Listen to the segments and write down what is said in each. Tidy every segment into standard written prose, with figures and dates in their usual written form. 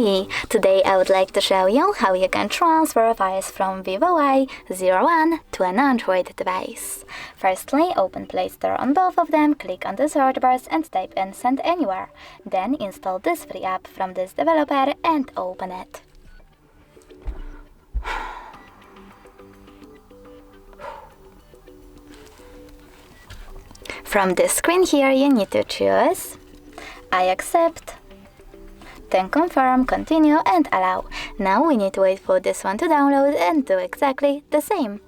Hi! Today I would like to show you how you can transfer files from VIVO Y01 to an Android device. Firstly, open Play Store on both of them, click on the search bars and type in Send Anywhere. Then install this free app from this developer and open it. From this screen here you need to choose I accept, then confirm, continue and allow. Now we need to wait for this one to download and do exactly the same.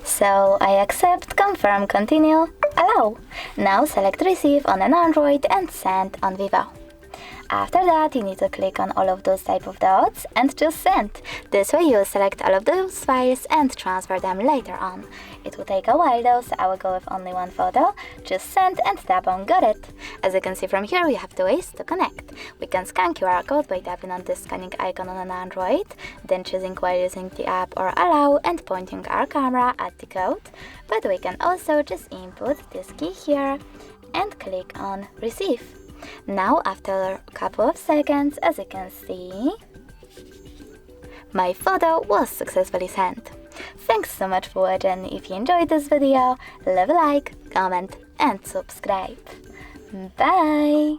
So I accept, confirm, continue, allow. Now select receive on an Android and send on VIVO. After that, you need to click on all of those type of dots and choose send. This way you'll select all of those files and transfer them later on. It will take a while though, so I will go with only one photo. Just send and tap on got it. As you can see from here, we have two ways to connect. We can scan QR code by tapping on this scanning icon on an Android, then choosing while using the app or allow and pointing our camera at the code. But we can also just input this key here and click on receive. Now, after a couple of seconds, as you can see, my photo was successfully sent. Thanks so much for watching. If you enjoyed this video, leave a like, comment and subscribe. Bye!